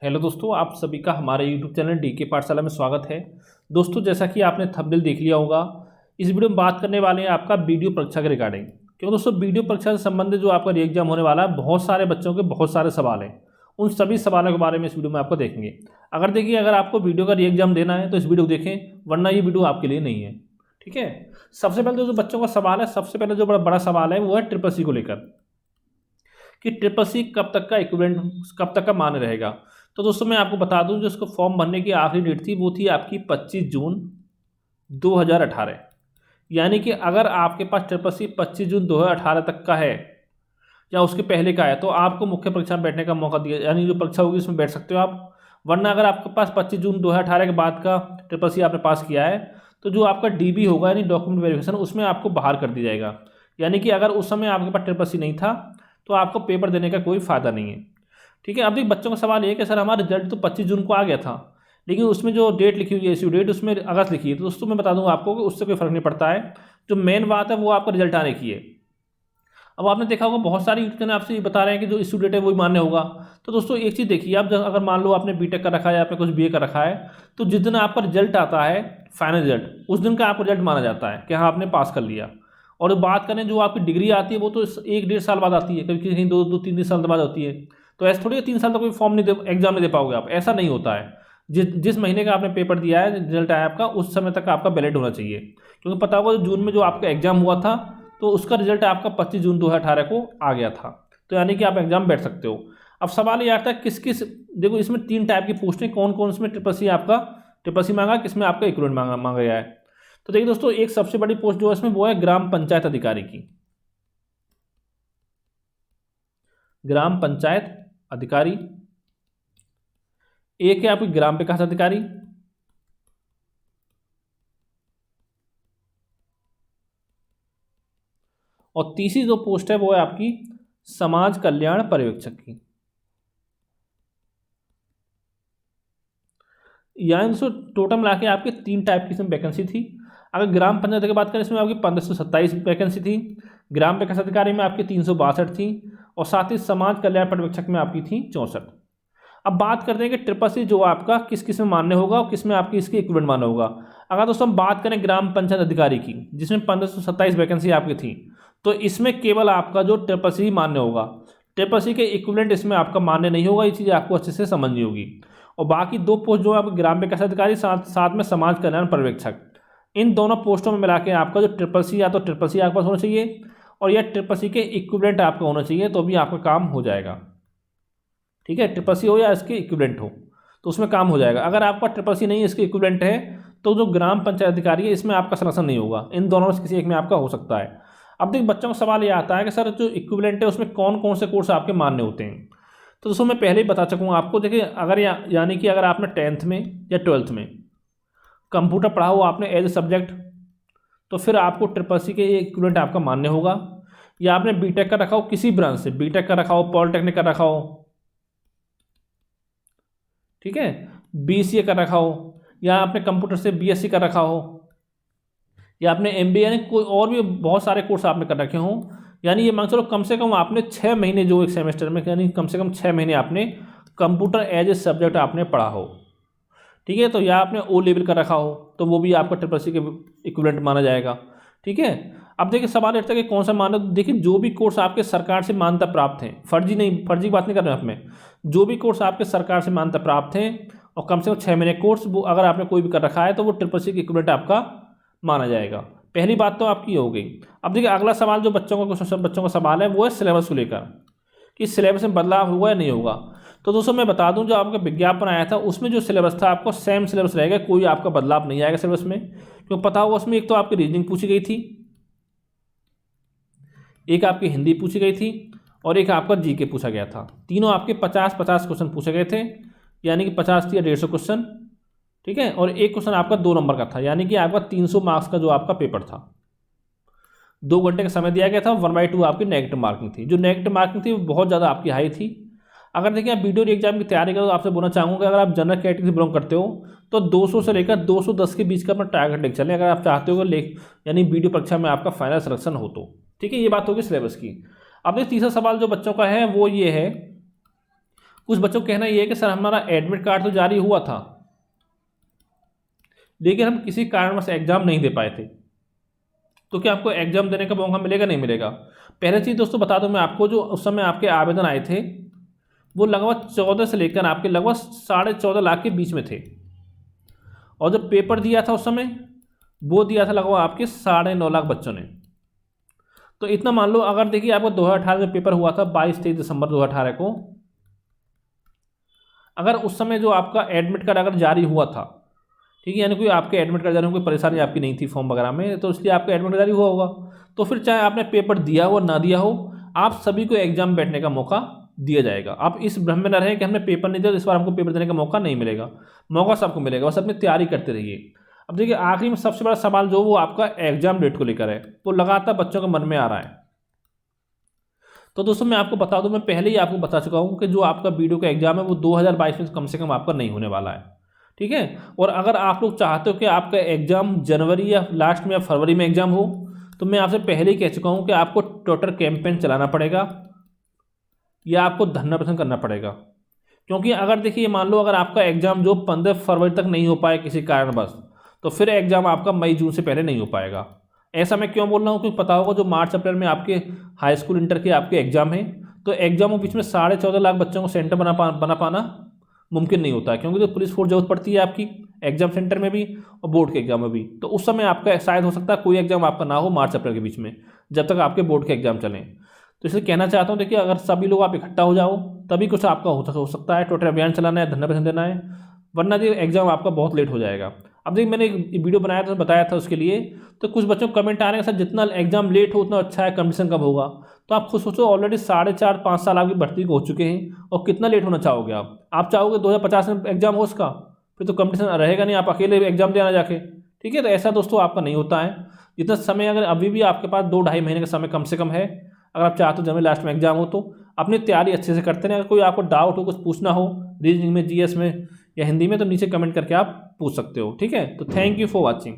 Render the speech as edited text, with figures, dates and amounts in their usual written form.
Hello दोस्तों, आप सभी का हमारे यूट्यूब चैनल डीके पाठशाला में स्वागत है। दोस्तों, जैसा कि आपने थंबनेल देख लिया होगा, इस वीडियो में बात करने वाले हैं आपका वीडियो परीक्षा के रिगार्डिंग। क्योंकि दोस्तों वीडियो परीक्षा से संबंधित जो आपका एग्जाम होने वाला है, बहुत सारे बच्चों के बहुत सारे सवाल हैं। उन सभी सवालों के बारे में इस वीडियो में आपको देखेंगे। अगर आपको वीडियो का एग्जाम देना है तो इस वीडियो को देखें, वरना ये वीडियो आपके लिए नहीं है। ठीक है। सबसे पहले जो बच्चों का सवाल है, सबसे पहले जो बड़ा सवाल है वो है ट्रिपल सी को लेकर कि ट्रिपल सी कब तक का इक्विवेलेंट, कब तक का मान्य रहेगा। तो दोस्तों मैं आपको बता दूं, जो इसको फॉर्म भरने की आखिरी डेट थी वो थी आपकी 25 जून 2018। यानी कि अगर आपके पास ट्रिपल सी 25 जून 2018 तक का है या उसके पहले का है तो आपको मुख्य परीक्षा में बैठने का मौका दिया, यानी जो परीक्षा होगी उसमें बैठ सकते हो आप। वरना अगर आपके पास 25 जून 2018 के बाद का ट्रिपल सी आपने पास किया है तो जो आपका डीबी होगा यानी डॉक्यूमेंट वेरिफिकेशन, उसमें आपको बाहर कर दिया जाएगा। यानी कि अगर उस समय आपके पास ट्रिपल सी नहीं था तो आपको पेपर देने का कोई फ़ायदा नहीं है। ठीक है। अब एक बच्चों का सवाल ये कि सर हमारा रिजल्ट तो 25 जून को आ गया था, लेकिन उसमें जो डेट लिखी हुई है इश्यू डेट उसमें अगस्त लिखी है। तो दोस्तों मैं बता दूंगा आपको कि उससे कोई फर्क नहीं पड़ता है। जो मेन बात है वो आपका रिजल्ट आने की है। अब आपने देखा होगा बहुत सारी यूट्यूब चैनल आपसे बता रहे हैं कि जो इश्यू डेट है वही मान्य होगा। तो दोस्तों एक चीज़ देखिए, आप अगर मान लो आपने बीटेक का रखा है या आपने कुछ बीए का रखा है, तो जिस दिन आपका रिजल्ट आता है फाइनल रिजल्ट, उस दिन का आपका रिजल्ट माना जाता है कि हाँ आपने पास कर लिया। और बात करें जो आपकी डिग्री आती है वो तो 1-1.5 साल बाद आती है, कभी कहीं 2-3 साल बाद होती है। तो ऐसा थोड़ी 3 साल तक कोई फॉर्म नहीं दे, एग्जाम नहीं दे पाओगे आप, ऐसा नहीं होता है। जिस महीने का आपने पेपर दिया है, रिजल्ट आया आपका, उस समय तक आपका वैलिड होना चाहिए। क्योंकि पता होगा जून में जो आपका एग्जाम हुआ था तो उसका रिजल्ट आपका 25 जून 2018 को आ गया था। तो यानी कि आप एग्जाम बैठ सकते हो। अब सवाल ये आता है किस किस, देखो इसमें 3 टाइप की पोस्टें, कौन कौन इसमें ट्रिपल सी मांगा, किसमें आपका इक्विवेलेंट मांगा गया है। तो देखिए दोस्तों, एक सबसे बड़ी पोस्ट जो है इसमें वो है ग्राम पंचायत अधिकारी की। ग्राम पंचायत अधिकारी। एक है आपकी ग्राम विकास अधिकारी। और तीसरी जो पोस्ट है वो है आपकी समाज कल्याण पर्यवेक्षक की। यानी दोस्तों टोटल मिला के आपके 3 टाइप की इसमें वैकेंसी थी। अगर ग्राम पंचायत की बात करें, इसमें आपकी 1527 वैकेंसी थी। ग्राम विकास अधिकारी में आपकी 362 थी। और साथ ही समाज कल्याण पर्यवेक्षक में आपकी थी 64। अब बात करते हैं कि ट्रिपल सी जो आपका किस किस में मान्य होगा और किस में आपकी इसकी इक्विवेलेंट मान्य होगा। अगर दोस्तों हम बात करें ग्राम पंचायत अधिकारी की, जिसमें 1527 वैकेंसी आपकी थी, तो इसमें केवल आपका जो ट्रिपल सी मान्य होगा। ट्रिपल सी के इक्विवेलेंट इसमें आपका मान्य नहीं होगा। ये चीज़ आपको अच्छे से समझनी होगी। और बाकी 2 पोस्ट जो है आपके ग्राम विकास अधिकारी, साथ में समाज कल्याण पर्यवेक्षक, इन दोनों पोस्टों में मिला के आपका जो ट्रिपल सी, या तो ट्रिपल सी आपके पास होना चाहिए और या ट्रिपल सी के इक्विवेलेंट आपका होना चाहिए, तो भी आपका काम हो जाएगा। ठीक है। ट्रिपल सी हो या इसके इक्विवेलेंट हो तो उसमें काम हो जाएगा। अगर आपका ट्रिपल सी नहीं, इसके इक्विवेलेंट है, तो जो ग्राम पंचायत अधिकारी है इसमें आपका सिलेक्शन नहीं होगा। इन दोनों में से किसी एक में आपका हो सकता है। अब देखिए बच्चों का सवाल ये आता है कि सर जो इक्विवेलेंट है उसमें कौन कौन से कोर्स आपके मान्य होते हैं। तो दोस्तों मैं पहले ही बता चुका आपको। देखिए अगर यानी कि अगर आपने 10th में या 12th में कंप्यूटर पढ़ा हो आपने एज ए सब्जेक्ट, तो फिर आपको ट्रिपल सी के इक्विवेलेंट आपका मान्य होगा। या आपने बीटेक का रखा हो, किसी ब्रांच से बीटेक का रखा हो, पॉलिटेक्निक का रखा हो, ठीक है, बीसीए का रखा हो, या आपने कंप्यूटर से बीएससी का रखा हो, या आपने एमबीए, यानी कोई और भी बहुत सारे कोर्स आपने कर रखे हों। यानी ये मान चलो कम से कम आपने 6 महीने जो एक सेमेस्टर में, यानी कम से कम 6 महीने आपने कंप्यूटर एज ए सब्जेक्ट आपने पढ़ा हो। ठीक है। तो या आपने ओ लेवल का रखा हो तो वो भी आपका ट्रिपल सी के इक्विवेलेंट माना जाएगा। ठीक है। अब देखिए सवाल रहता है कि कौन सा माना। देखिए जो भी कोर्स आपके सरकार से मान्यता प्राप्त हैं, फर्जी नहीं, फर्जी की बात नहीं कर रहे हैं आप में, जो भी कोर्स आपके सरकार से मान्यता प्राप्त हैं और कम से कम 6 महीने कोर्स, वो अगर आपने कोई भी कर रखा है तो वो ट्रिपल सी के इक्विवेलेंट आपका माना जाएगा। पहली बात तो आपकी हो गई। अब देखिए अगला सवाल जो बच्चों का सवाल है वो है सिलेबस को लेकर, कि सिलेबस में बदलाव होगा या नहीं होगा। तो दोस्तों मैं बता दूं, जो आपका विज्ञापन आया था उसमें जो सिलेबस था आपको सेम सिलेबस रहेगा, कोई आपका बदलाव नहीं आएगा सिलेबस में। क्योंकि पता होगा उसमें एक तो आपकी रीजनिंग पूछी गई थी, एक आपकी हिंदी पूछी गई थी और एक आपका जीके पूछा गया था। तीनों आपके 50-50 क्वेश्चन पूछे गए थे, यानी कि 50 या 150 क्वेश्चन। ठीक है। और एक क्वेश्चन आपका 2 नंबर का था, यानी कि आपका 300 मार्क्स का जो आपका पेपर था। 2 घंटे का समय दिया गया था। 1/2 आपकी नेगेटिव मार्किंग थी। जो नेगेटिव मार्किंग थी वो बहुत ज़्यादा आपकी हाई थी। अगर देखिए आप वीडियो एग्जाम की तैयारी करो तो आपसे बोलना चाहूँगा, अगर आप जनरल कैटेगरी से बिलोंग करते हो तो 200 से लेकर 210 के बीच का अपना टारगेट लेकर चलें, अगर आप चाहते हो यानी वीडियो परीक्षा में आपका फाइनल सिलेक्शन हो तो। ठीक है। ये बात होगी सिलेबस की। अब देखिए तीसरा सवाल जो बच्चों का है वो ये है, कुछ बच्चों का कहना ये है कि सर हमारा एडमिट कार्ड तो जारी हुआ था, लेकिन हम किसी कारणवश एग्जाम नहीं दे पाए थे, तो क्या आपको एग्जाम देने का मौका मिलेगा? नहीं मिलेगा। पहले चीज़ दोस्तों बता दूं मैं आपको, जो उस समय आपके आवेदन आए थे वो लगभग 14 से लेकर आपके लगभग 14.5 लाख के बीच में थे, और जो पेपर दिया था उस समय वो दिया था लगभग आपके 9.5 लाख बच्चों ने। तो इतना मान लो, अगर देखिए आपका 2018 में पेपर हुआ था 22-23 दिसंबर 2018 को, अगर उस समय जो आपका एडमिट कार्ड अगर जारी हुआ था, ठीक है, यानी कोई आपके एडमिट कार्ड जारी में कोई परेशानी आपकी नहीं थी फॉर्म वगैरह में, तो इसलिए आपका एडमिट जारी हुआ होगा, तो फिर चाहे आपने पेपर दिया हो ना दिया हो, आप सभी को एग्जाम बैठने का मौका दिया जाएगा। आप इस भ्रम में न रहें कि हमने पेपर नहीं दिया तो इस बार हमको पेपर देने का मौका नहीं मिलेगा। मौका सबको मिलेगा, बस अपनी तैयारी करते रहिए। अब देखिए आखिरी में सबसे बड़ा सवाल जो वो आपका एग्जाम डेट को लेकर है, तो लगातार बच्चों के मन में आ रहा है। तो दोस्तों मैं आपको बता दूं, मैं पहले ही आपको बता चुका हूं कि जो आपका वीडियो का एग्जाम है वो 2022 में कम से कम आपका नहीं होने वाला है, ठीक है। और अगर आप लोग चाहते हो कि आपका एग्जाम जनवरी या लास्ट में या फरवरी में एग्जाम हो, तो मैं आपसे पहले ही कह चुका हूं कि आपको ट्विटर कैंपेन चलाना पड़ेगा या आपको धरना प्रदर्शन करना पड़ेगा। क्योंकि अगर देखिए मान लो अगर आपका एग्जाम जो 15 फरवरी तक नहीं हो पाए किसी कारणवश, तो फिर एग्जाम आपका मई जून से पहले नहीं हो पाएगा। ऐसा मैं क्यों बोल रहा हूँ? क्योंकि पता होगा जो मार्च अप्रैल में आपके हाई स्कूल इंटर के आपके एग्जाम हैं, तो एग्जामों के बीच में 14.5 लाख बच्चों को सेंटर बना पाना मुमकिन नहीं होता है, क्योंकि तो पुलिस फोर्स जरूरत पड़ती है आपकी एग्जाम सेंटर में भी और बोर्ड के एग्जाम में भी। तो उस समय आपका शायद हो सकता है कोई एग्जाम आपका ना हो मार्च अप्रैल के बीच में, जब तक आपके बोर्ड के एग्जाम चलें। तो इसलिए कहना चाहता हूँ, देखिए अगर सभी लोग आप इकट्ठा हो जाओ तभी कुछ आपका हो सकता है, ट्विटर अभियान चलाना है, धरना प्रदर्शन देना है, वरना जी एग्जाम आपका बहुत लेट हो जाएगा। अब देखिए मैंने एक वीडियो बनाया था, बताया था उसके लिए, तो कुछ बच्चों को कमेंट आ रहे हैं सर जितना एग्जाम लेट हो उतना अच्छा है, कंपटीशन कब होगा? तो आप खुद सोचो, ऑलरेडी 4.5-5 साल आपकी भर्ती को हो चुके हैं, और कितना लेट होना चाहोगे आप चाहोगे 2050 में एग्जाम हो उसका? फिर तो कंपटीशन रहेगा नहीं, आप अकेले एग्जाम देना जाके, ठीक है। तो ऐसा दोस्तों आपका नहीं होता है। जितना समय अगर अभी भी आपके पास 2-2.5 महीने का समय कम से कम है, अगर आप चाहते हो जनवरी लास्ट में एग्जाम हो, तो अपनी तैयारी अच्छे से करते रहें। अगर कोई आपको डाउट हो, कुछ पूछना हो रीजनिंग में, जीएस में या हिंदी में, तो नीचे कमेंट करके आप पूछ सकते हो, ठीक है। तो थैंक यू फॉर वॉचिंग।